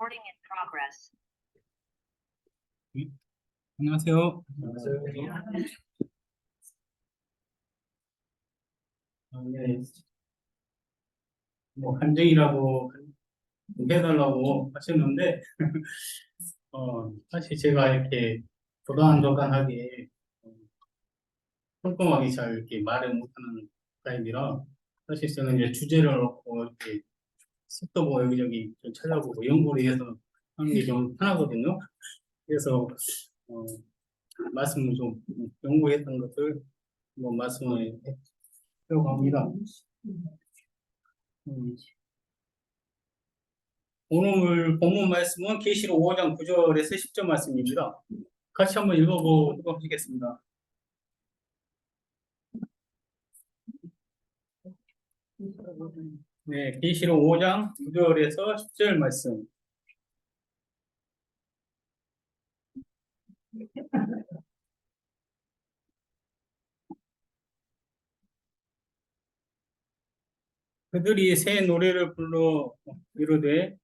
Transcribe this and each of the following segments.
Recording in progress. 안녕하세요. 네. 간증이라고 해달라고 하셨는데, 사실 제가 이렇게 도단도단하게, 꼼꼼하게 잘 이렇게 말을 못하는 타입이라, 사실 저는 이제 주제를 놓고 이렇게 책도 보고 여기저기 좀 찾아보고 연구를 해서 하는 게 좀 편하거든요. 그래서, 말씀을 좀 연구했던 것을 한번 말씀을 해려고 합니다. 오늘 본문 말씀은 계시록 5장 9절에서 10절 말씀입니다. 같이 한번 읽어보도록 하겠습니다. 네, 계시록 5장 9절에서 10절 말씀. 그들이 새 노래를 불러 이르되,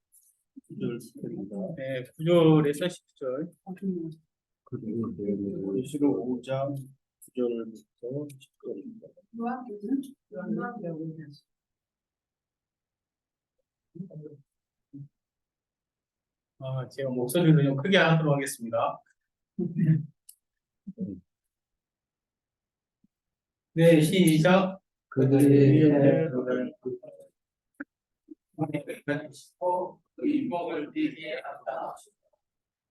네, 9절에서 10절. 계시록 5장 9절부터 10절입니다. 제가 목소리를 좀 크게 하도록 하겠습니다. 네, 시작. 그들이 인목을 뛰게 한다.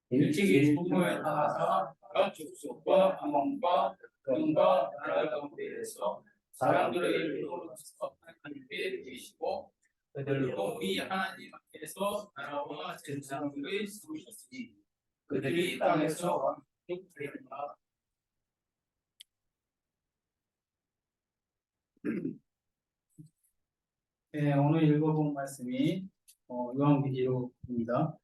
일찍이 총무에 나가서 각 족속과 방언과 권과 나라 가운데에서 사람들에게 이루어서 하나님께 드리시고 그들로 이 하나님 앞에서 나라와 제사장들을 세우셨으니 그들이 땅에서 왕국 되리라. 네, 오늘 읽어본 말씀이 요한계시록입니다.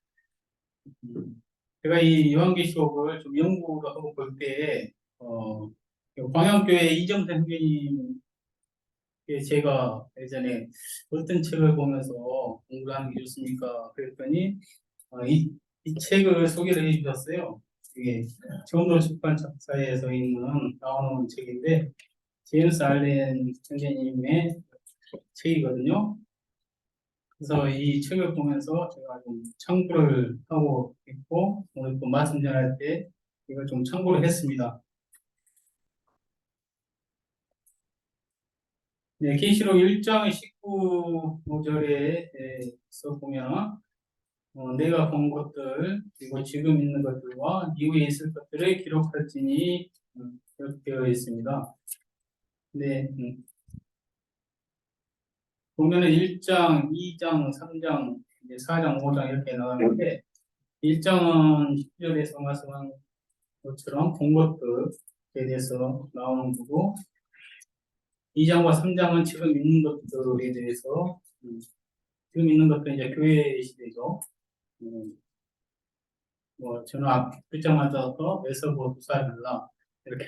제가 이 요한계시록을 좀 연구를 하고 볼 때에 광양교회 이정태 선생님 제가 예전에 어떤 책을 보면서 공부를 하는 게 좋습니까? 그랬더니 이 책을 소개를 해주셨어요. 이게 정도 출판 작사에서 나오는 책인데 제임스 알렌 선생님의 책이거든요. 그래서 이 책을 보면서 제가 좀 참고를 하고 있고 오늘 또 말씀 전할 때 이걸 좀 참고를 했습니다. 네, 계시록 1장 19절에서 보면 내가 본 것들 그리고 지금 있는 것들과 이후에 있을 것들을 기록할지니 이렇게 되어 있습니다. 네, 보면은 1장, 2장, 3장, 4장, 5장 이렇게 나가는데 1장은 10절에서 말씀한 것처럼 본 것들에 대해서 나오는 거고 2장과 3장은 지금 있는 것들에 대해서 지금 있는 것들은 이제 교회 시대죠. 저는 글자 맞아서 에서보 두사일라 이렇게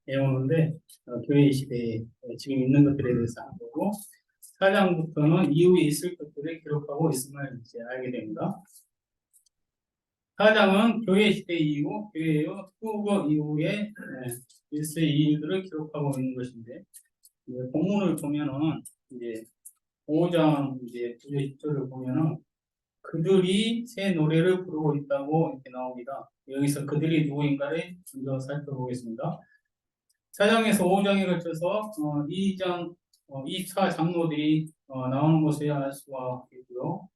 해오는데 교회 시대에 지금 있는 것들에 대해서 한 거고 4장부터는 이후에 있을 것들을 기록하고 있음을 이제 알게 됩니다. 4장은 교회 시대 이후, 교회의 후거 이후에 있을 일들을 기록하고 있는 것인데 본문을 보면은 이제 5장 이제 9절을 보면은 그들이 새 노래를 부르고 있다고 이렇게 나옵니다. 여기서 그들이 누구인가를 먼저 살펴보겠습니다. 4장에서 5장에 걸쳐서 2장 24 장로들이 나오는 것을 알 수가 있고요.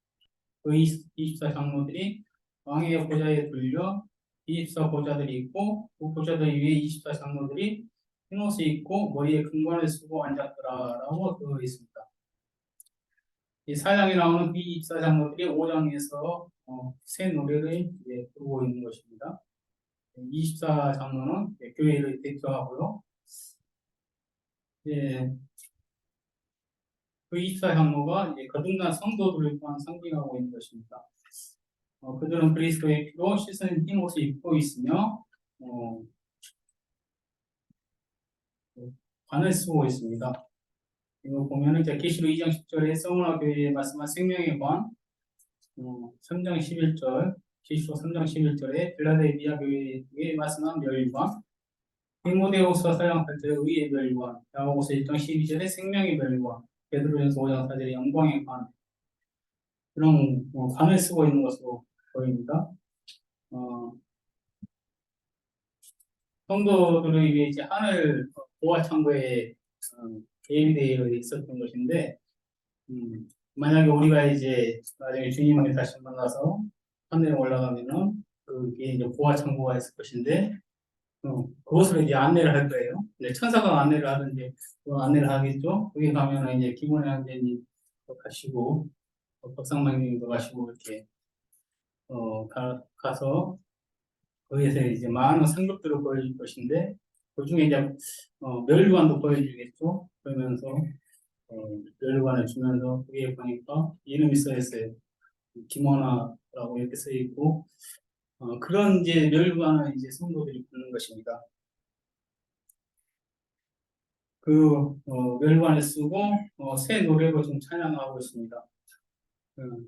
그 24 장로들이 왕의 보좌에 들려 24 보좌들이 있고 그 보좌들 위에 24 장로들이 흰옷을 입고 머리에 금관을 쓰고 앉았더라라고 되어 있습니다. 이 4장에 나오는 그 24 장로들이 5장에서 새 노래를 이제 부르고 있는 것입니다. 24 장로는 교회를 대표하고요. 그 24 장로가 거듭난 성도들을 또한 상징하고 있는 것입니다. 그들은 그리스도의 피로 씻은 흰 옷을 입고 있으며 관을 쓰고 있습니다. 이거 보면은 계시록 2장 10절에 서문화 교회에 말씀한 생명의 관, 3장 11절, 계시록 3장 11절에 빌라델비아 교회에 말씀한 멸관, 디모데후서 4장 8절에 의의 멸관, 야고보서 1장 12절에 생명의 멸관, 베드로전서 5장 4절에 영광의 관, 그런 관을 쓰고 있는 것으로 보입니다. 성도들에게 이제 하늘 보화 창고에 개입되어 있었던 것인데, 만약에 우리가 이제 나중에 주님을 다시 만나서 하늘에 올라가면은 그게 이제 보화 창고가 있을 것인데, 그것으로 이제 안내를 할 거예요. 이제 천사가 안내를 하든지 안내를 하겠죠. 거기 가면은 이제 김원희 한재님 가시고 박상만님도 가시고 이렇게 가서 거기에서 이제 많은 상급들을 보여줄 것인데 그 중에 이제 멸관도 보여주겠죠. 그러면서 멸관을 주면서 거기에 보니까 이름이 써 있어요. 김원아라고 이렇게 써 있고 그런 이제 멸관을 이제 성도들이 부르는 것입니다. 그 멸관을 쓰고 새 노래로 좀 찬양하고 있습니다.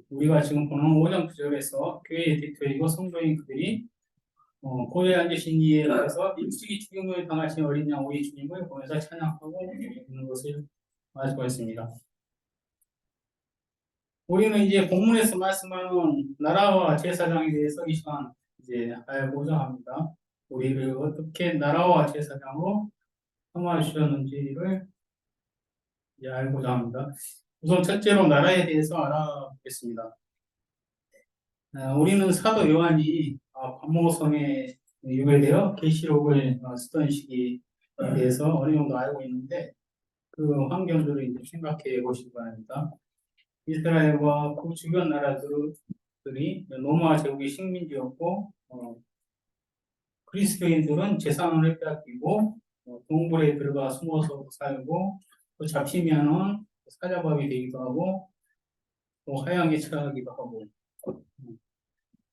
우리가 지금 보는 5장 9절에서 교회의 대표이고 성도인 그들이 고대에 앉으신 이에 대해서 일찍이 죽임을 당하신 어린 양 우리 주님을 보면서 찬양하고 있는 것을 알고 있습니다. 우리는 이제 본문에서 말씀하는 나라와 제사장에 대해서 이 시간 이제 알고자 합니다. 우리를 어떻게 나라와 제사장으로 삼아 주셨는지를 이제 알고자 합니다. 우선 첫째로 나라에 대해서 알아보겠습니다. 우리는 사도 요한이 반모성에 유배되어 계시록을 쓰던 시기에 대해서 어느 정도 알고 있는데 그 환경들을 이제 생각해 보시기 바랍니다. 이스라엘과 그 주변 나라들이 로마 제국의 식민지였고 그리스도인들은 재산을 빼앗기고 동굴에 들어가 숨어서 살고 또 잡히면은 사자밥이 되기도 하고 또 하향에 처하기도 하고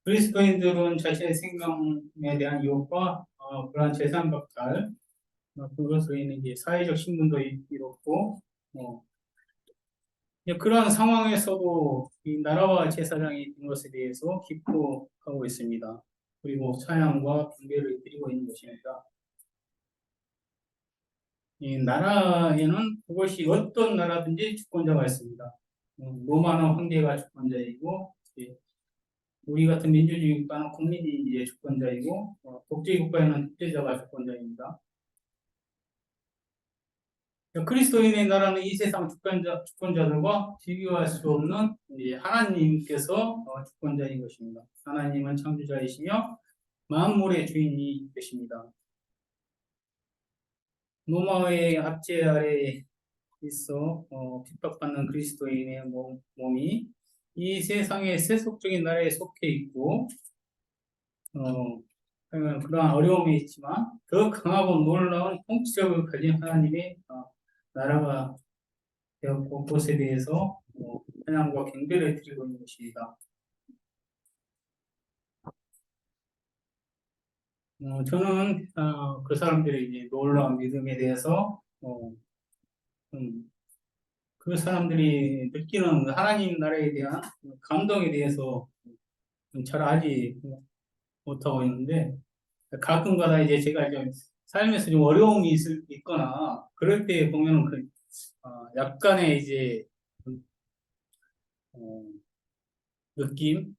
그리스도인들은 자신의 생명에 대한 유혹과 그러한 재산 박탈 그것으로 인해 이제 사회적 신분도 잃었고 그러한 상황에서도 이 나라와 제사장이 된 것에 대해서 기뻐하고 있습니다. 그리고 찬양과 경배를 드리고 있는 것입니다. 이 나라에는 그것이 어떤 나라든지 주권자가 있습니다. 로마는 황제가 주권자이고 우리 같은 민주주의 국가는 국민이 이제 주권자이고 독재 국가에는 독재자가 주권자입니다. 그리스도인의 나라는 이 세상 주권자들과 비교할 수 없는 하나님께서 주권자인 것입니다. 하나님은 창조자이시며 만물의 주인이 되십니다. 로마의 압제 아래에 있어 핍박받는 그리스도인의 몸이 이 세상의 세속적인 나라에 속해 있고 그러한 어려움이 있지만 더 강하고 놀라운 통치력을 가진 하나님의 나라가 되었고 그것에 대해서 찬양과 경배를 드리고 있는 것입니다. 저는 그 사람들의 이제 놀라운 믿음에 대해서 그 사람들이 느끼는 하나님 나라에 대한 감동에 대해서 잘 알지 못하고 있는데 가끔가다 이제 제가 이제 삶에서 좀 어려움이 있거나 그럴 때 보면은 약간의 이제 느낌,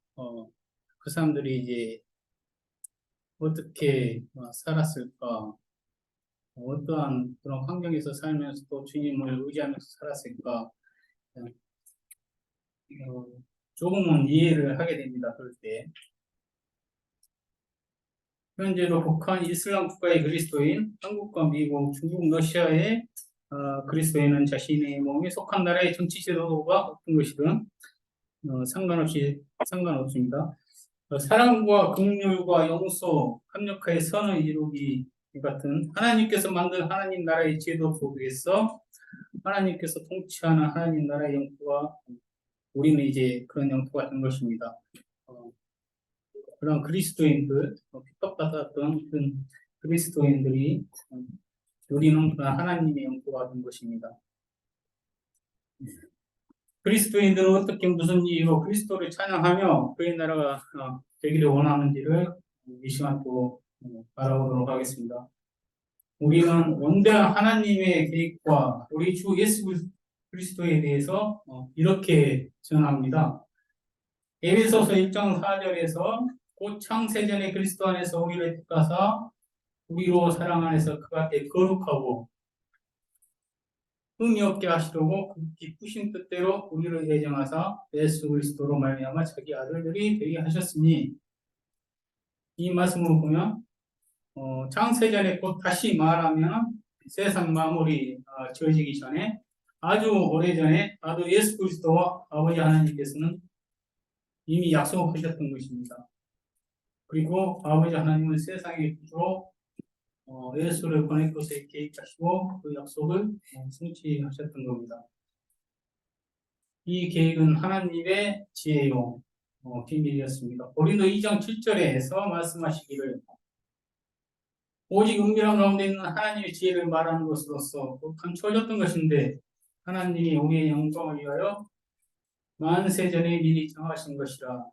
그 사람들이 이제 어떻게 살았을까, 어떠한 그런 환경에서 살면서 또 주님을 의지하면서 살았을까, 조금은 이해를 하게 됩니다. 그럴 때. 현재도 북한 이슬람 국가의 그리스도인, 한국과 미국, 중국, 러시아의 그리스도인은 자신의 몸에 속한 나라의 정치 제도가 어떤 것이든 상관없습니다. 사랑과 긍휼과 용서, 협력하여 선을 이루기 같은 하나님께서 만든 하나님 나라의 제도 속에서 하나님께서 통치하는 하나님 나라의 영토가 우리는 이제 그런 영토가 된 것입니다. 그런 그리스도인들, 핍박받았던 그런 그리스도인들이 누리는 그런 하나님의 영토가 된 것입니다. 그리스도인들은 어떻게 무슨 이유로 그리스도를 찬양하며 그의 나라가 되기를 원하는지를 이 시간 또 알아보도록 하겠습니다. 우리는 원대한 하나님의 계획과 우리 주 예수 그리스도에 대해서 이렇게 전합니다. 에베소서 1장 4절에서 곧 창세전에 그리스도 안에서 우리를 택하사 우리로 사랑 안에서 그 앞에 거룩하고 흠이 없게 하시려고 그 기쁘신 뜻대로 우리를 예정하사 예수 그리스도로 말미암아 자기 아들들이 되게 하셨으니, 이 말씀을 보면 창세전에 곧 다시 말하면 세상 만물이 지어지기 전에 아주 오래전에 아들 예수 그리스도와 아버지 하나님께서는 이미 약속하셨던 것입니다. 그리고 아버지 하나님은 세상의 구주로 예수를 보낼 것을 계획하시고 그 약속을 성취하셨던 겁니다. 이 계획은 하나님의 지혜요 비밀이었습니다. 고린도 2장 7절에서 말씀하시기를 오직 은밀한 가운데 있는 하나님의 지혜를 말하는 것으로서 감춰졌던 것인데 하나님이 우리의 영광을 위하여 만세전에 미리 정하신 것이라.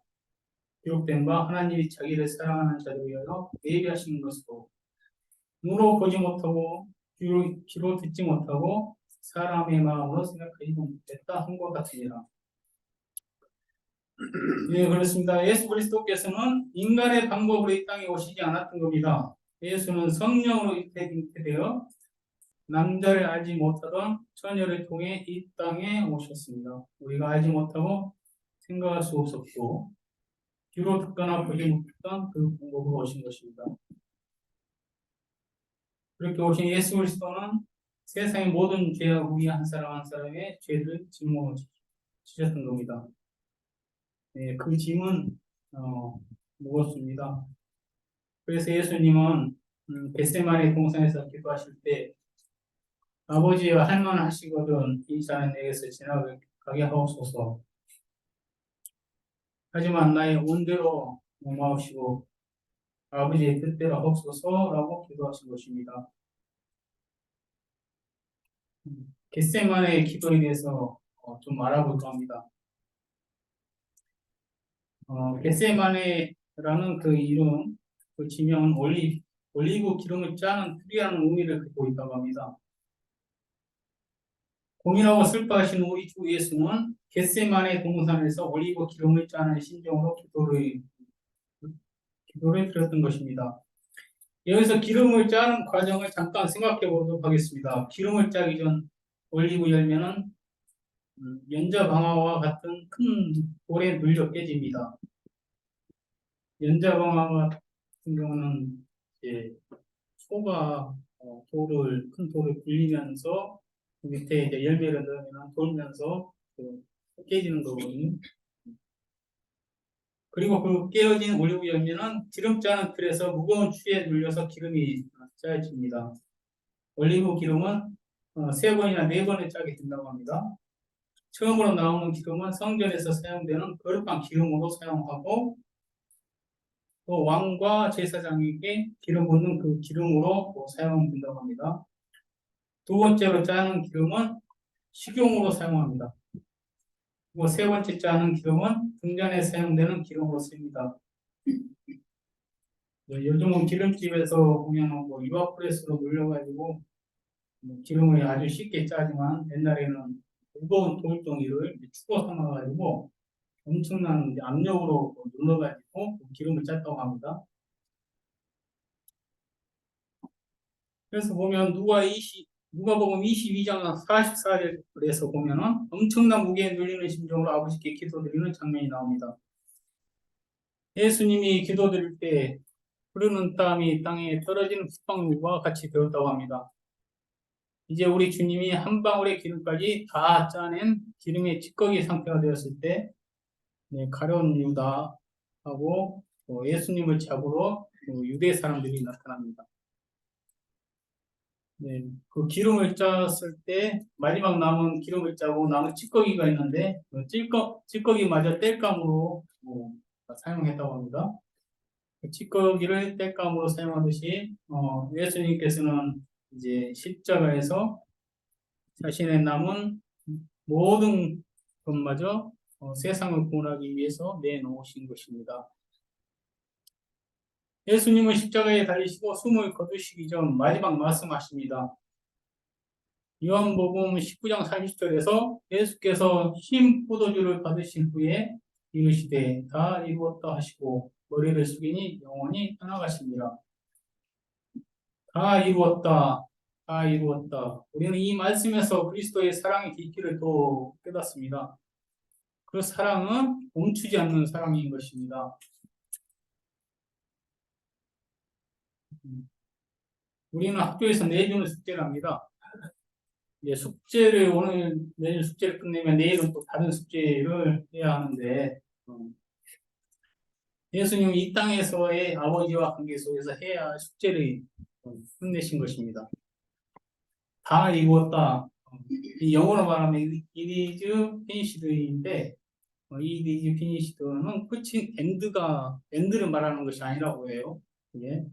기록된 바 하나님이 자기를 사랑하는 자를 위하여 예비하신 것으로 눈으로 보지 못하고 귀로 듣지 못하고 사람의 마음으로 생각하지 못했다 한 것 같으니라. 네, 그렇습니다. 예수 그리스도께서는 인간의 방법으로 이 땅에 오시지 않았던 겁니다. 예수는 성령으로 잉태되어 남자를 알지 못하던 처녀를 통해 이 땅에 오셨습니다. 우리가 알지 못하고 생각할 수 없었고 귀로 듣거나 보지 못했던 그 방법으로 오신 것입니다. 그렇게 오신 예수 그리스도는 세상의 모든 죄와 우리 한 사람 한 사람의 죄를 짊어 지셨던 겁니다. 네, 그 짐은 무겁습니다. 그래서 예수님은 겟세마네 동산에서 기도하실 때 아버지여 할만하시거든 이 잔은 내게서 지나가게 하옵소서. 하지만 나의 온대로 마옵시고 아버지의 뜻대로 하옵소서라고 기도하신 것입니다. 겟세마네의 기도에 대해서 좀 알아볼까 합니다. 겟세마네라는 그 이름, 그 지명은 올리브 기름을 짜는 풀이라는 의미를 갖고 있다고 합니다. 고민하고 슬퍼하신 우리 주 예수는 겟세마네 동산에서 올리브 기름을 짜는 심정으로 기도를 드렸던 것입니다. 여기서 기름을 짜는 과정을 잠깐 생각해 보도록 하겠습니다. 기름을 짜기 전 올리브 열매는 연자방아와 같은 큰 돌에 눌려 깨집니다. 연자방아 같은 경우는 이제 소가 큰 돌을 굴리면서 그 밑에 이제 열매를 넣으면 돌면서 깨지는 거거든요. 그리고 그 깨어진 올리브 열매는 기름 짜는 틀에서 무거운 추에 눌려서 기름이 짜집니다. 올리브 기름은 3번이나 4번을 짜게 된다고 합니다. 처음으로 나오는 기름은 성전에서 사용되는 거룩한 기름으로 사용하고 또 왕과 제사장에게 기름 붓는 그 기름으로 사용된다고 합니다. 두 번째로 짜는 기름은 식용으로 사용합니다. 그리고 세 번째 짜는 기름은 등잔에 사용되는 기름으로 쓰입니다. 요즘은 기름집에서 보면 유아프레스로 눌려가지고 기름을 아주 쉽게 짜지만 옛날에는 무거운 돌덩이를 축어 삼아가지고 엄청난 압력으로 눌러가지고 기름을 짰다고 합니다. 그래서 보면 누가복음 22장 44절에서 보면은 엄청난 무게에 눌리는 심정으로 아버지께 기도드리는 장면이 나옵니다. 예수님이 기도드릴 때 흐르는 땀이 땅에 떨어지는 핏방울과 같이 되었다고 합니다. 이제 우리 주님이 한 방울의 기름까지 다 짜낸 기름의 찌꺼기 상태가 되었을 때 가룟 유다하고 예수님을 잡으러 유대 사람들이 나타납니다. 네, 그 기름을 짰을 때 마지막 남은 기름을 짜고 남은 찌꺼기가 있는데 그 찌꺼기마저 땔감으로 사용했다고 합니다. 그 찌꺼기를 땔감으로 사용하듯이 예수님께서는 이제 십자가에서 자신의 남은 모든 그것마저 세상을 구원하기 위해서 내놓으신 것입니다. 예수님은 십자가에 달리시고 숨을 거두시기 전 마지막 말씀하십니다. 요한복음 19장 30절에서 예수께서 흰 포도주를 받으신 후에 이르시되 다 이루었다 하시고 머리를 숙이니 영원히 떠나가십니다. 다 이루었다. 다 이루었다. 우리는 이 말씀에서 그리스도의 사랑의 깊이를 또 깨닫습니다. 그 사랑은 멈추지 않는 사랑인 것입니다. 우리는 학교에서 내주는 숙제를 합니다. 이제 숙제를 오늘 내일 숙제를 끝내면 내일은 또 다른 숙제를 해야 하는데 예수님이 이 땅에서의 아버지와 관계 속에서 해야 할 숙제를 끝내신 것입니다. 다 이루었다. 이 영어로 말하면 it is finished인데 it is finished는 끝이 엔드를 말하는 것이 아니라고 해요. 예.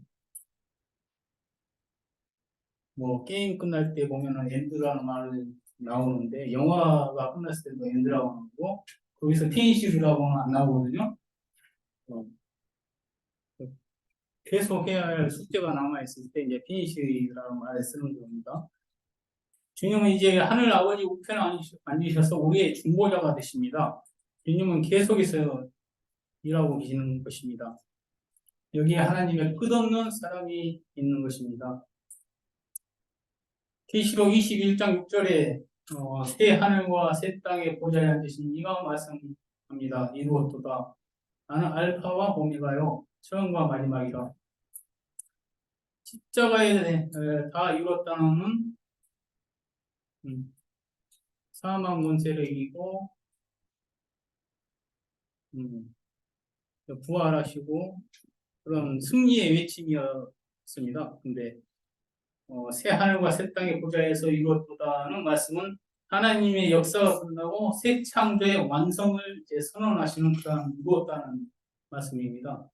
뭐 게임 끝날 때 보면은 엔드라는 말이 나오는데 영화가 끝났을 때도 엔드라고 나오고 거기서 피니시드라고는 안 나오거든요. 계속 해야 할 숙제가 남아있을 때 이제 피니시라는 말을 쓰는 겁니다. 주님은 이제 하늘 아버지 우편에 앉으셔서 우리의 중보자가 되십니다. 주님은 계속해서 일하고 계시는 것입니다. 여기에 하나님의 끝없는 사랑이 있는 것입니다. 계시록 21장 6절에 새 하늘과 새 땅의 보좌에 앉으신 이가 말씀합니다. 이루었도다. 나는 알파와 오메가요 처음과 마지막이라. 십자가에 다 이뤘다는 사망 권세를 이기고 부활하시고 그런 승리의 외침이었습니다. 근데 새 하늘과 새 땅의 보좌에서 이뤘도다는 말씀은 하나님의 역사가 끝나고 새 창조의 완성을 이제 선언하시는 그런 이루었다는 말씀입니다.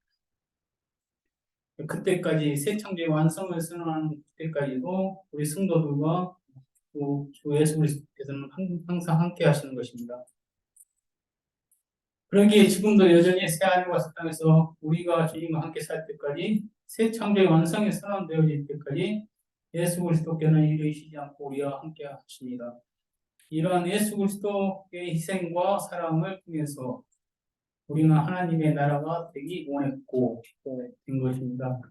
그때까지 새 창조의 완성을 선언하는 그때까지도 우리 성도들과 또 주 예수 그리스도께서는 항상 함께 하시는 것입니다. 그러기에 지금도 여전히 새 하늘과 새 땅에서 우리가 주님과 함께 살 때까지 새 창조의 완성이 선언되어질 때까지 예수 그리스도께는 이르시지 않고 우리와 함께 하십니다. 이러한 예수 그리스도의 희생과 사랑을 통해서 우리는 하나님의 나라가 되기 원했고 된 것입니다.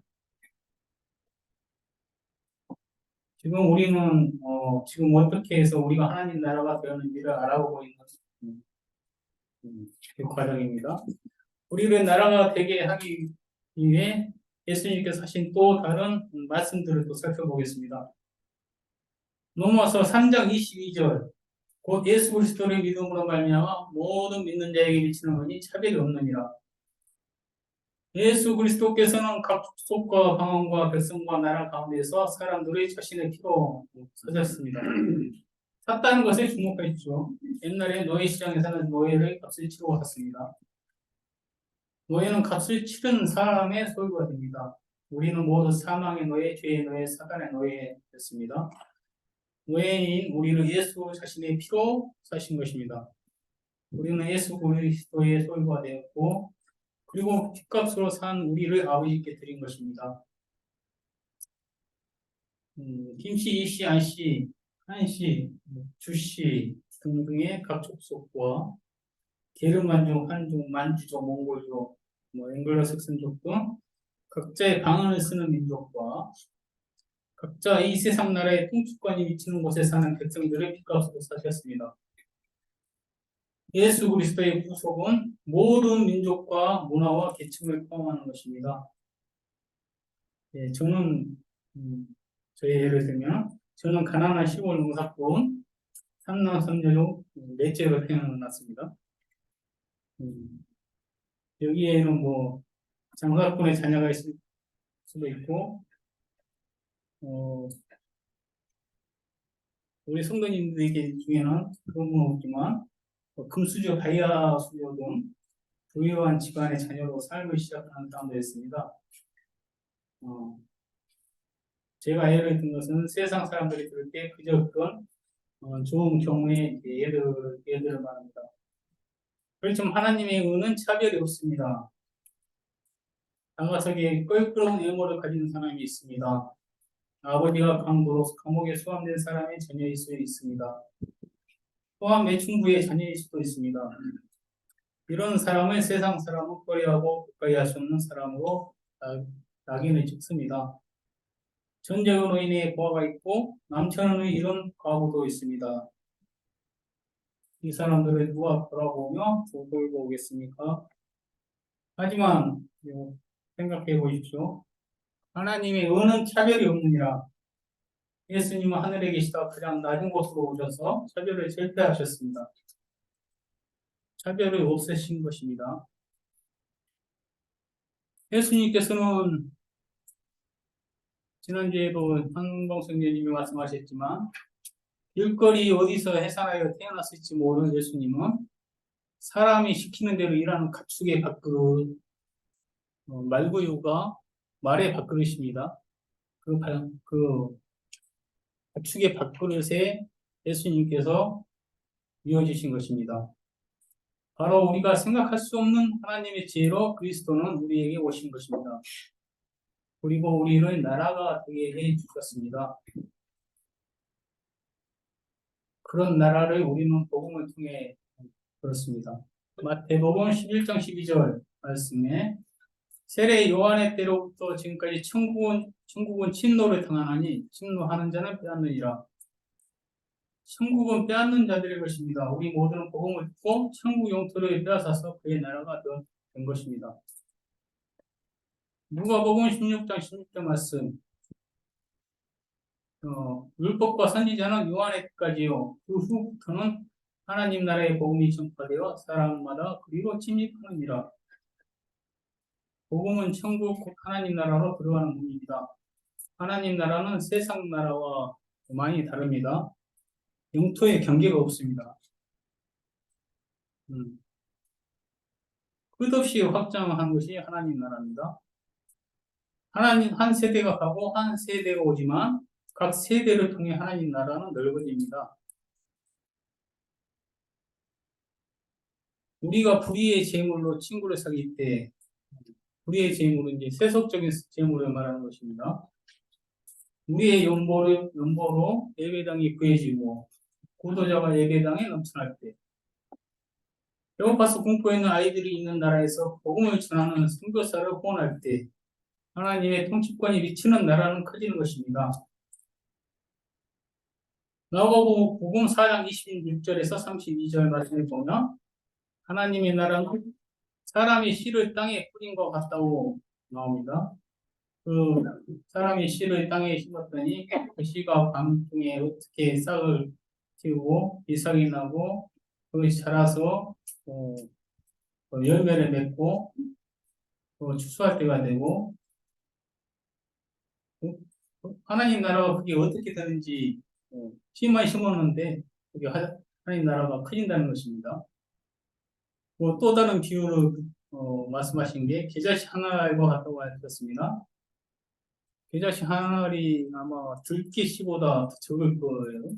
지금 우리는 지금 어떻게 해서 우리가 하나님 나라가 되었는지를 알아보고 있는 그 과정입니다. 우리를 나라가 되게 하기 위해 예수님께서 하신 또 다른 말씀들을 또 살펴보겠습니다. 로마서 3장 22절 곧 예수 그리스도를 믿음으로 말미암아 모든 믿는 자에게 미치는 것이 차별이 없느니라. 예수 그리스도께서는 각 족속과 방언과 백성과 나라 가운데서 사람들의 자신의 피로 사셨습니다. 샀다는 것에 주목하십시오. 옛날에 노예 시장에서는 노예를 값을 치르고 샀습니다. 노예는 값을 치른 사람의 소유가 됩니다. 우리는 모두 사망의 노예, 죄의 노예, 사단의 노예였습니다. 노예인 우리를 예수 자신의 피로 사신 것입니다. 우리는 예수 그리스도의 소유가 되었고 그리고 핏값으로 산 우리를 아버지께 드린 것입니다. 김씨, 이씨, 안씨, 한씨, 주씨 등등의 각 족속과 게르만족, 한족, 만주족, 몽골족, 앵글로 색슨족 등 각자의 방언을 쓰는 민족과 각자 이 세상 나라의 통치권이 미치는 곳에 사는 백성들을 핏값으로 사셨습니다. 예수 그리스도의 구속은 모든 민족과 문화와 계층을 포함하는 것입니다. 예, 저는 저의 예를 들면 저는 가난한 시골 농사꾼 3남 3녀 넷째로 태어났습니다. 여기에는 뭐 장사꾼의 자녀가 있을 수도 있고 우리 성도님들 중에는 그런 건 없지만 금수저, 다이아 수저 등 부유한 집안의 자녀로 삶을 시작하는 사람도 있습니다. 제가 예를 든 것은 세상 사람들이 들을 때 그저 그런 좋은 경우의 예들을 말합니다. 그렇지만 하나님의 의는 차별이 없습니다. 장가석에 껄끄러운 외모를 가진 사람이 있습니다. 아버지가 강도로 감옥에 수감된 사람이 자녀일 수 있습니다. 또한 매춘부의 자녀일 수도 있습니다. 이런 사람을 세상 사람은 꺼려하고 가까이 할 수 없는 사람으로 낙인을 찍습니다. 전쟁으로 인해 고아가 있고 남편의 이런 과부도 있습니다. 이 사람들을 누가 돌아보며 돌보고 오겠습니까? 하지만 생각해 보십시오. 하나님의 의는 차별이 없느니라. 예수님은 하늘에 계시다 가장 낮은 곳으로 오셔서 차별을 절대하셨습니다. 차별을 없애신 것입니다. 예수님께서는 지난주에도 한봉성님이 말씀하셨지만 일거리 어디서 해산하여 태어났을지 모르는 예수님은 사람이 시키는 대로 일하는 가축의 밥그릇, 말구유가 말의 밥그릇입니다. 그 가축의 밥그릇에 예수님께서 이어주신 것입니다. 바로 우리가 생각할 수 없는 하나님의 지혜로 그리스도는 우리에게 오신 것입니다. 그리고 우리를 나라가 되게 해 주셨습니다. 그런 나라를 우리는 복음을 통해 그렇습니다. 마태복음 11장 12절 말씀에 세례 요한의 때로부터 지금까지 천국은 진노를 당하나니 진노하는 자는 빼앗느니라. 천국은 빼앗는 자들의 것입니다. 우리 모두는 복음을 듣고 천국 영토를 빼앗아서 그의 나라가 된 것입니다. 누가복음 16장 16절 말씀. 율법과 선지자는 요한의 때까지요. 그 후부터는 하나님 나라의 복음이 전파되어 사람마다 그리로 침입하느니라. 복음은 천국 곧 하나님 나라로 들어가는 문입니다. 하나님 나라는 세상 나라와 많이 다릅니다. 영토에 경계가 없습니다. 끝없이 확장한 것이 하나님 나라입니다. 하나님 한 세대가 가고 한 세대가 오지만 각 세대를 통해 하나님 나라는 넓어집니다. 우리가 불의의 재물로 친구를 사귈 때 불의의 재물은 이제 세속적인 재물을 말하는 것입니다. 우리의 연보로 예배당이 구해지고 구도자가 예배당에 넘쳐날 때 배고파서 굶고 있는 아이들이 있는 나라에서 복음을 전하는 선교사를 후원할 때 하나님의 통치권이 미치는 나라는 커지는 것입니다. 마가복음 4장 26절에서 32절 말씀을 보면 하나님의 나라는 사람이 씨를 땅에 뿌린 것 같다고 나옵니다. 그 사람이 씨를 땅에 심었더니 그 씨가 밤중에 어떻게 싹을 틔우고 이삭이 나고 그것이 자라서 열매를 맺고 추수할 때가 되고 하나님 나라가 그게 어떻게 되는지 씨만 심었는데 그게 하나님 나라가 커진다는 것입니다. 또 다른 비유를 말씀하신 게 겨자씨 하나알과 같다고 하셨습니다. 겨자씨 한 알이 아마 들깨씨보다 더 적을 거예요.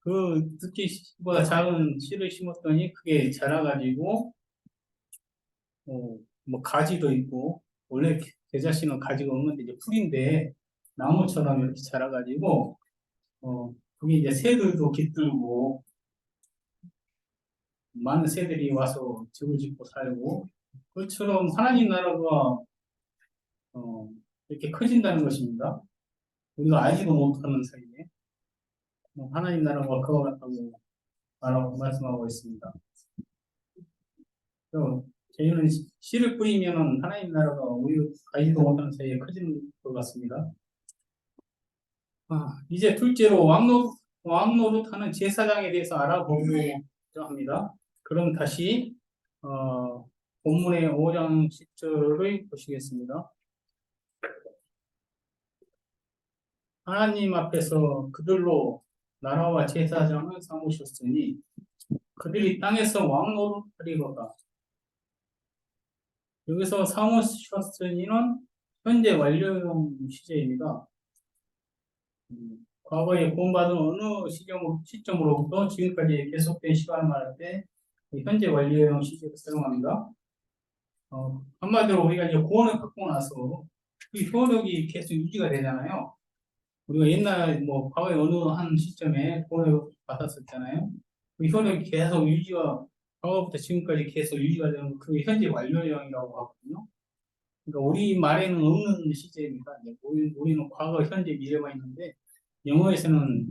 그 들깨씨보다 작은 씨를 심었더니 그게 자라가지고 뭐 가지도 있고 원래 겨자씨는 가지가 없는데 이제 풀인데 나무처럼 이렇게 자라가지고 그게 이제 새들도 깃들고 많은 새들이 와서 집을 짓고 살고 그처럼 하나님 나라가 이렇게 커진다는 것입니다. 우리가 알지도 못하는 사이에 하나님 나라가 그와 같다고 말씀하고 있습니다. 저희는 씨를 뿌리면 하나님 나라가 우리가 알지도 못하는 사이에 커지는 것 같습니다. 이제 둘째로 왕노릇하는 제사장에 대해서 알아보고자 합니다. 그럼 다시 본문의 5장 10절을 보시겠습니다. 하나님 앞에서 그들로 나라와 제사장을 삼으셨으니 그들이 땅에서 왕노릇하리로다. 여기서 삼으셨으니는 현재 완료형 시제입니다. 과거에 구원받은 어느 시점으로부터 지금까지 계속된 시간을 말할 때 현재 완료형 시제를 사용합니다. 한마디로 우리가 이제 구원을 받고 나서 그 효력이 계속 유지가 되잖아요. 우리가 옛날 뭐 과거에 어느 한 시점에 구원을 받았었잖아요. 그 효력이 계속 유지가 과거부터 지금까지 계속 유지가 되는 그 현재 완료형이라고 하거든요. 그러니까 우리 말에는 없는 시제입니다. 이제 우리는 과거, 현재, 미래가 있는데 영어에서는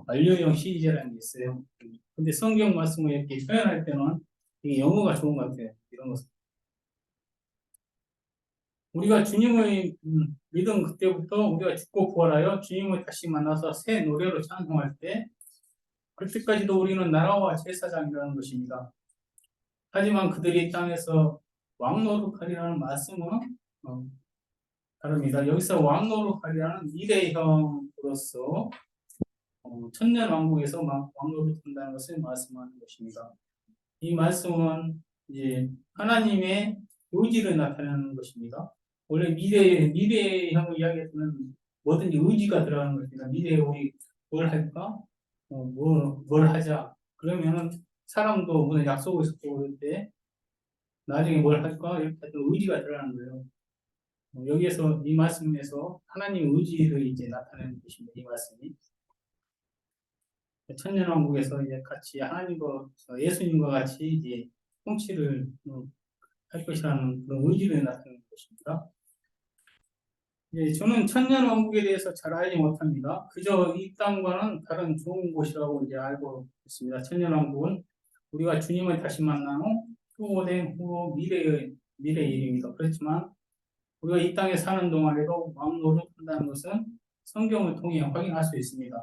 완료형 시제라는 게 있어요. 근데 성경 말씀을 이렇게 표현할 때는 이게 영어가 좋은 것 같아요. 이런 것은. 우리가 주님의 믿음 그때부터 우리가 죽고 부활하여 주님을 다시 만나서 새 노래로 찬송할 때 그때까지도 우리는 나라와 제사장이라는 것입니다. 하지만 그들이 땅에서 왕노릇하리라는 말씀은 다릅니다. 여기서 왕노릇하리라는 미래형으로서 천년 왕국에서 왕노릇한다는 것을 말씀하는 것입니다. 이 말씀은 이제 하나님의 의지를 나타내는 것입니다. 원래 미래형을 이야기할 때는 뭐든지 의지가 들어가는 것입니다. 미래에 우리 뭘 할까? 뭘 하자. 그러면은 사람도 무슨 약속을 있었고 그럴 때 나중에 뭘 할까? 이렇게 해서 의지가 들어가는 거예요. 여기에서 이 말씀에서 하나님의 의지를 이제 나타내는 것입니다. 이 말씀이. 천년왕국에서 이제 같이 하나님과 예수님과 같이 이제 통치를 할 것이라는 그런 의지를 나타내는 것입니다. 저는 천년왕국에 대해서 잘 알지 못합니다. 그저 이 땅과는 다른 좋은 곳이라고 이제 알고 있습니다. 천년왕국은 우리가 주님을 다시 만난 후 후보된 후 미래의 일입니다. 그렇지만 우리가 이 땅에 사는 동안에도 왕노릇한다는 것은 성경을 통해 확인할 수 있습니다.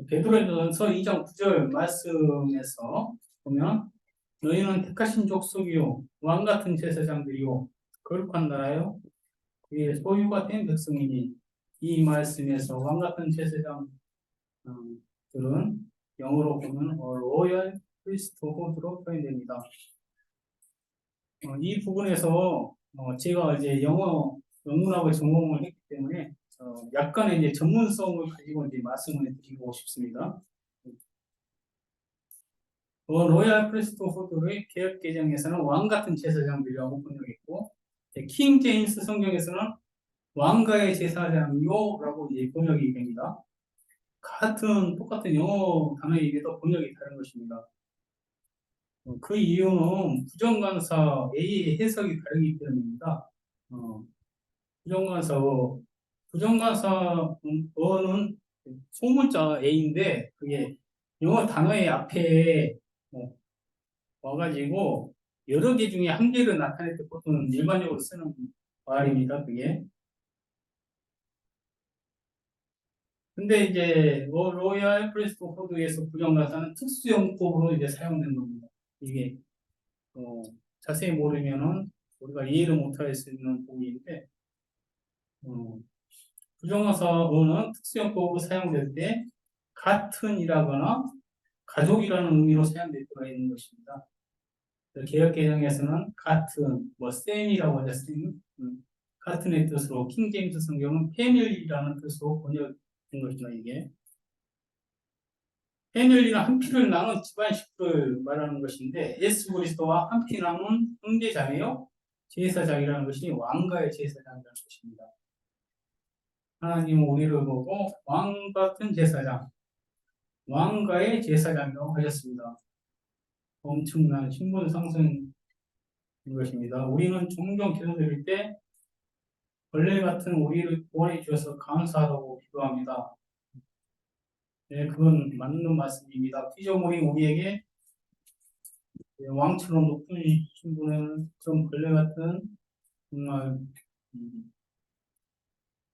베드로전서 2장 9절 말씀에서 보면 너희는 택하신 족속이요 왕 같은 제사장들이요 거룩한 나라요 그의 소유가 된 백성이니 이 말씀에서 왕 같은 제사장들은 영어로 보면 로열 프리스트호드로 표현됩니다. 이 부분에서 제가 이제 영어 영문학을 전공을 했기 때문에 약간의 이제 전문성을 가지고 이제 말씀을 드리고 싶습니다. 로얄 프리스트후드의 개혁 개정에서는 왕 같은 제사장들이라고 번역했고, 킹 제임스 성경에서는 왕가의 제사장요라고 이제 번역이 됩니다. 똑같은 영어 단어에게도 번역이 다른 것입니다. 그 이유는 부정관사 A의 해석이 다르기 때문입니다. 부정관사 어는 소문자 A인데 그게 영어 단어의 앞에 와가지고 여러 개 중에 한 개를 나타낼 때 보통 일반적으로 쓰는 말입니다. 그게. 근데 이제 로얄 프리스트후드에서 부정관사는 특수용법으로 이제 사용된 겁니다. 이게 자세히 모르면은 우리가 이해를 못할 수 있는 부분인데 부정어사어는 특수용법으로 사용될 때 같은이라거나 가족이라는 의미로 사용될 때가 있는 것입니다. 개혁 개정에서는 같은, 셈이라고 하죠. 같은의 뜻으로 킹제임스 성경은 패밀리라는 뜻으로 번역된 것이죠. 이게 패밀리는 한 피를 나눈 집안 식구를 말하는 것인데 예수 그리스도와 한 피 나눈 형제자매요 제사장이라는 것이 왕가의 제사장이라는 것입니다. 하나님은 우리를 보고 왕 같은 제사장, 왕가의 제사장이라고 하셨습니다. 엄청난 신분 상승인 것입니다. 우리는 종종 기도드릴 때 벌레 같은 우리를 구원해 주셔서 감사하다고 기도합니다. 네, 그건 맞는 말씀입니다. 피조물이 우리에게 왕처럼 높은 신분을 좀 벌레 같은 정말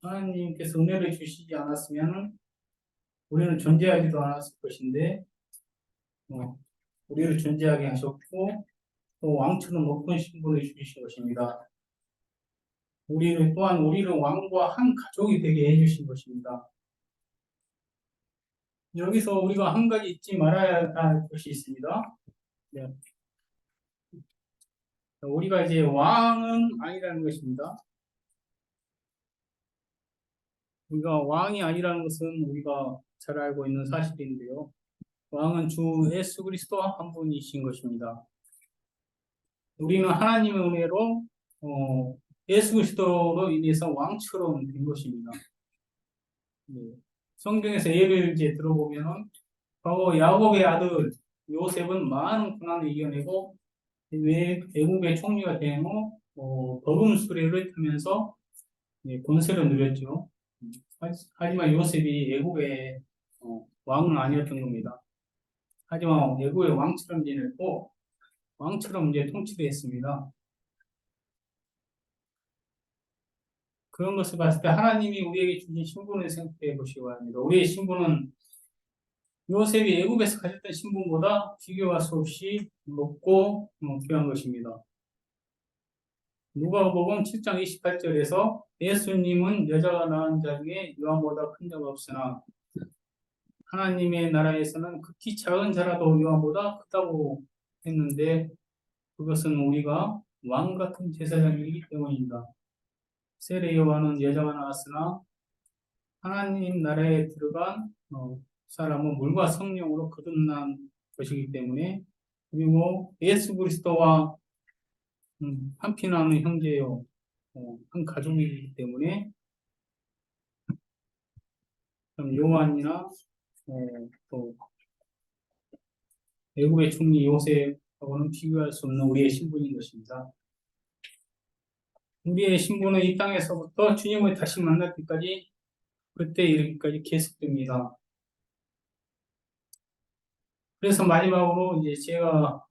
하나님께서 은혜를 주시지 않았으면 우리는 존재하지도 않았을 것인데 우리를 존재하게 하셨고 또 왕처럼 높은 신분을 주신 것입니다. 또한 우리를 왕과 한 가족이 되게 해주신 것입니다. 여기서 우리가 한 가지 잊지 말아야 할 것이 있습니다. 네. 우리가 이제 왕은 아니라는 것입니다. 우리가 왕이 아니라는 것은 우리가 잘 알고 있는 사실인데요. 왕은 주 예수 그리스도 한 분이신 것입니다. 우리는 하나님의 은혜로 예수 그리스도로 인해서 왕처럼 된 것입니다. 네. 성경에서 예를 이제 들어보면은 과거 야곱의 아들 요셉은 많은 고난을 이겨내고 애국의 총리가 되고 버금 수레를 타면서 권세를 누렸죠. 하지만 요셉이 애국의 왕은 아니었던 겁니다. 하지만 애국의 왕처럼 지냈고 왕처럼 이제 통치를 했습니다. 그런 것을 봤을 때 하나님이 우리에게 주신 신분을 생각해 보시기 바랍니다. 우리의 신분은 요셉이 애굽에서 가졌던 신분보다 비교할 수 없이 높고 귀한 것입니다. 누가복음 7장 28절에서 예수님은 여자가 낳은 자 중에 요한보다 큰 자가 없으나 하나님의 나라에서는 극히 작은 자라도 요한보다 크다고 했는데 그것은 우리가 왕 같은 제사장이기 때문입니다. 세례 요한은 여자가 나왔으나 하나님 나라에 들어간 사람은 물과 성령으로 거듭난 것이기 때문에 그리고 예수 그리스도와 한 피나는 형제요 한 가족이기 때문에 요한이나 또 애굽의 총리 요셉하고는 비교할 수 없는 우리의 신분인 것입니다. 우리의 신분은 이 땅에서부터 주님을 다시 만날 때까지 그때 이르기까지 계속됩니다. 그래서 마지막으로 이제 제가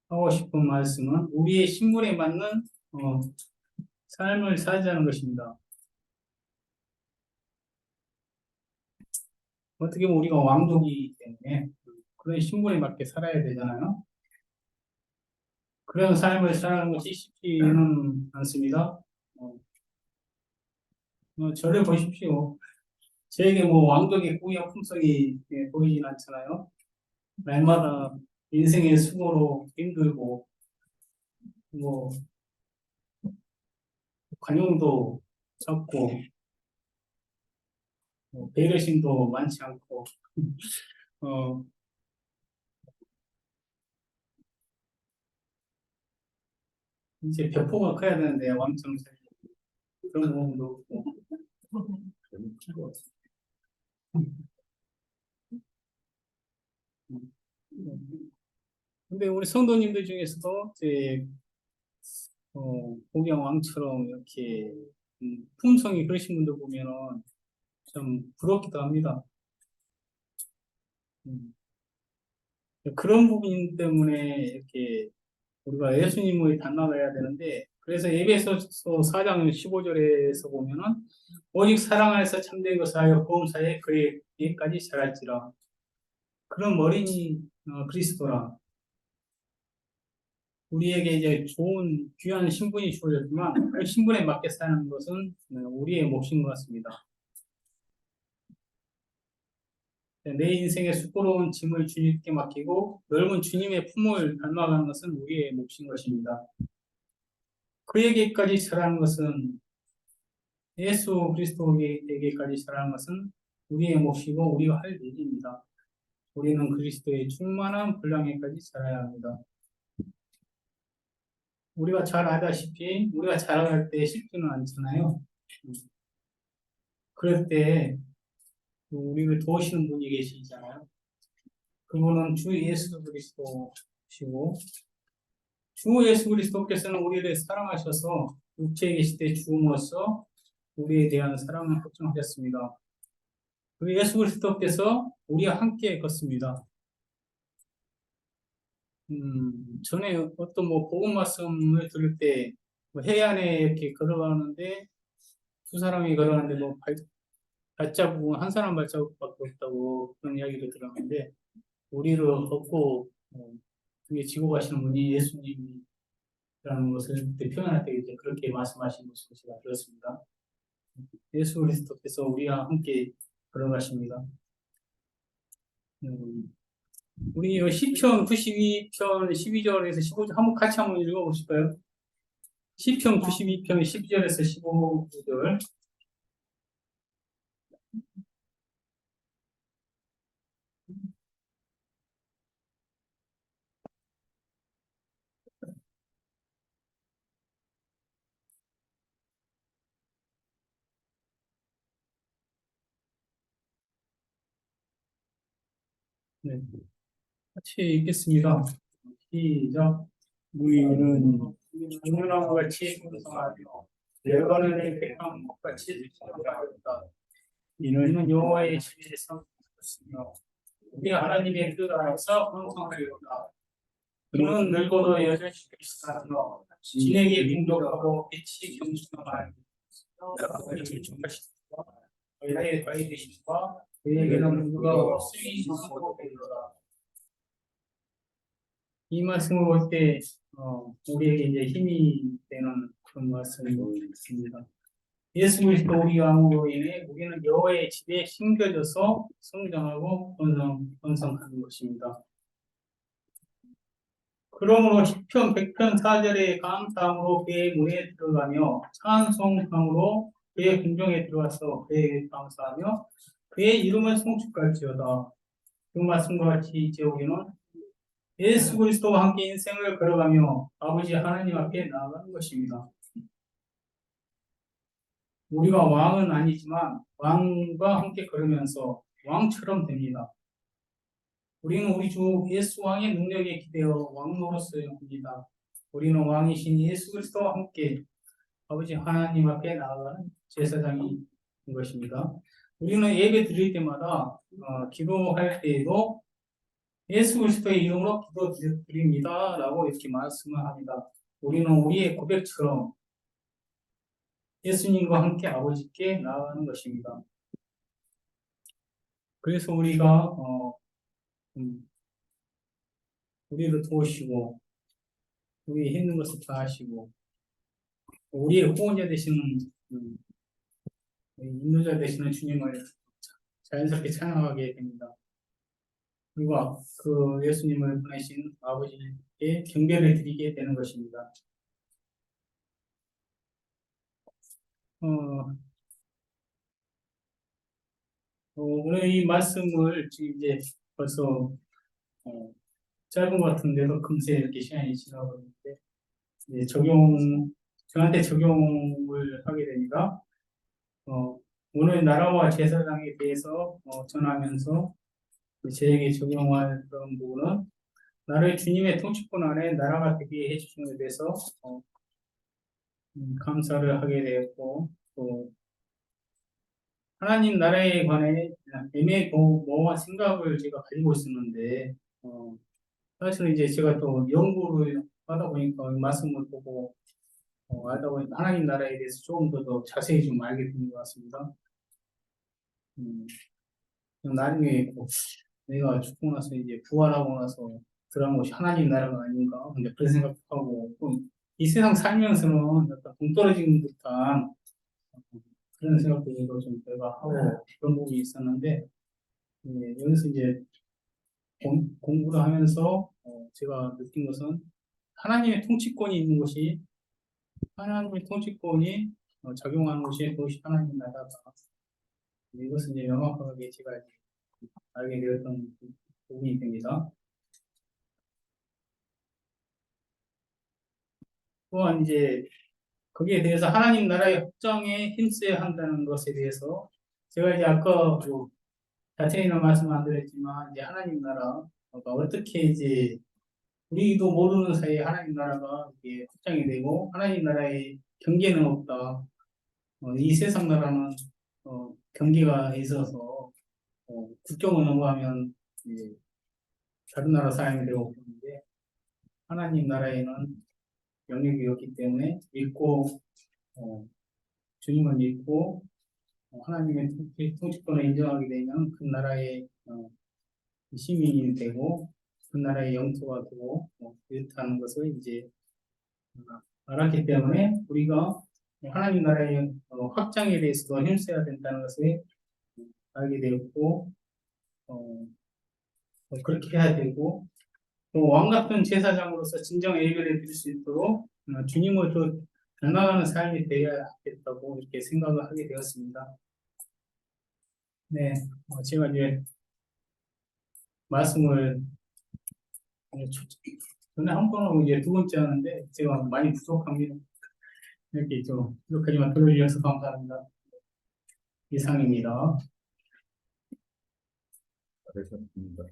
하고 싶은 말씀은 우리의 신분에 맞는 삶을 살자는 것입니다. 어떻게 보면 우리가 왕족이기 때문에 그런 신분에 맞게 살아야 되잖아요. 그런 삶을 사는 것이 쉽지는 않습니다. 저를 보십시오. 저에게 뭐 왕족의 고유한 품성이 보이진 않잖아요. 날마다 인생의 수고로 힘들고 뭐 관용도 적고 배려심도 많지 않고 어, 이제 벽보가 커야 되는데 왕처럼 살려고 그런 부분도 없고 근데 우리 성도님들 중에서도 이제 복양 왕처럼 이렇게 품성이 그러신 분들 보면은 좀 부럽기도 합니다. 음, 그런 부분 때문에 이렇게 우리가 예수님을 닮아가야 되는데 그래서 에베소서 4장 15절에서 보면은 오직 사랑 안에서 참된 것을 하여 보험사에 그의 예까지 자랄지라 그런 어린이 그리스도라 우리에게 이제 좋은 귀한 신분이 주어졌지만 그 신분에 맞게 사는 것은 우리의 몫인 것 같습니다. 내 인생의 수고로운 짐을 주님께 맡기고 넓은 주님의 품을 닮아가는 것은 우리의 몫인 것입니다. 그에게까지 자라는 것은 예수 그리스도에게까지 자라는 것은 우리의 몫이고 우리가 할 일입니다. 우리는 그리스도의 충만한 분량에까지 자라야 합니다. 우리가 잘 알다시피 우리가 자라갈 때 쉽지는 않잖아요. 그럴 때 우리를 도우시는 분이 계시잖아요. 그분은 주 예수 그리스도시고 주 예수 그리스도께서는 우리를 사랑하셔서 육체에 계실 때 죽음으로써 우리에 대한 사랑을 확증하셨습니다. 그 예수 그리스도께서 우리와 함께 걷습니다. 전에 어떤 뭐 복음 말씀을 들을 때뭐 해안에 이렇게 걸어가는데 두 사람이 걸어가는데 뭐 발자국은 한 사람 발자국밖에 없다고 그런 이야기를 들었는데 우리를 업고 등에 지고 가시는 분이 예수님이라는 것을 그때 표현할 때 이제 그렇게 말씀하신 것을 제가 들었습니다. 예수 그리스도께서 우리와 함께 걸어가십니다. 우리 시편 92편 12절에서 15절 같이 한번 읽어보실까요? 시편 92편 12절에서 15절 네. 같이 읽겠습니다. 시작. 우리는 주님과 같이 풍성하며 열반을 백한 같이 풍성하였다. 이는 여호와의 집에 성하였으며 우리 하나님의 뜻 안에서 풍성하였다. 그는 늙어도 여전히 그리스도라며 진에게 공덕하고 빛이 경중하며 너희를 존하시고 너희의 바이되심과 그에게는 누가 없으니 이르라. 이 말씀을 볼 때 우리에게 이제 힘이 되는 그런 말씀이 있습니다. 예수 그리스도 우리 왕으로 인해 우리는 여호와의 집에 심겨져서 성장하고 번성하는 것입니다. 그러므로 시편 100편 4절에 감사함으로 그의 문에 들어가며 찬송함으로 그의 궁정에 들어가서 그에게 감사하며 그의 이름을 송축할지어다. 그 말씀과 같이 이제 우리는 예수 그리스도와 함께 인생을 걸어가며 아버지 하나님 앞에 나아가는 것입니다. 우리가 왕은 아니지만 왕과 함께 걸으면서 왕처럼 됩니다. 우리는 우리 주 예수 왕의 능력에 기대어 왕 노릇을 합니다. 우리는 왕이신 예수 그리스도와 함께 아버지 하나님 앞에 나아가는 제사장인 것입니다. 우리는 예배 드릴 때마다 기도할 때에도 예수 그리스도의 이름으로 기도드립니다 라고 이렇게 말씀을 합니다. 우리는 우리의 고백처럼 예수님과 함께 아버지께 나아가는 것입니다. 그래서 우리가 우리를 도우시고 우리 힘든 것을 다 하시고 우리의 후원자 되시는 인도자 되시는 주님을 자연스럽게 찬양하게 됩니다. 그리고 그 예수님을 보내신 아버지께 경배를 드리게 되는 것입니다. 오늘 이 말씀을 지금 이제 벌써 짧은 것 같은데도 금세 이렇게 시간이 지나버렸는데 이제 저한테 적용을 하게 되니까 오늘 나라와 제사장에 대해서 전하면서 제에게 적용할 그런 부분은 나를 주님의 통치권 안에 나라가 되게 해주신 것에 대해서 감사를 하게 되었고 또 하나님 나라에 관해 애매모호한 생각을 제가 가지고 있었는데 사실은 이제 제가 또 연구를 하다 보니까 이 말씀을 보고 알다 보니까 하나님 나라에 대해서 조금 더 자세히 좀 알게 된 것 같습니다. 나중에 내가 죽고 나서 이제 부활하고 나서 들어간 것이 하나님 나라가 아닌가 근데 그런 생각하고 이 세상 살면서는 약간 동떨어진 듯한 그런 생각들도 좀 제가 하고 그런 부분이 있었는데 여기서 이제 공부를 하면서 제가 느낀 것은 하나님의 통치권이 있는 것이 하나님의 통치권이 작용하는 것이 그것이 하나님 나라다. 이것은 이제 명확하게 제가 알게 되었던 부분이 됩니다. 또한 이제 거기에 대해서 하나님 나라의 확장에 힘써야 한다는 것에 대해서 제가 이제 아까 자세히는 말씀 안 드렸지만 이제 하나님 나라가 어떻게 이제 우리도 모르는 사이에 하나님 나라가 이게 확장이 되고 하나님 나라의 경계는 없다. 이 세상 나라는 경계가 있어서 국경을 넘어가면 이제 다른 나라 사람이 되고 그러는데 하나님 나라에는 영역이 없기 때문에 믿고 주님을 믿고 하나님의 통치권을 인정하게 되면 그 나라의 시민이 되고 그 나라의 영토가 되고 이렇다는 것을 이제 알았기 때문에 우리가 하나님 나라의 확장에 대해서도 힘써야 된다는 것을 알게 되었고 그렇게 해야 되고 또 왕 같은 제사장으로서 진정 예배를 드릴 수 있도록 주님을 더 닮아가는 삶이 되어야겠다고 이렇게 생각을 하게 되었습니다. 네, 제가 이제 말씀을 전에 한 번하고 이제 두 번째 하는데 제가 많이 부족합니다. 이렇게 좀 부족하지만 들어주셔서 감사합니다. 이상입니다. 잘하셨습니다.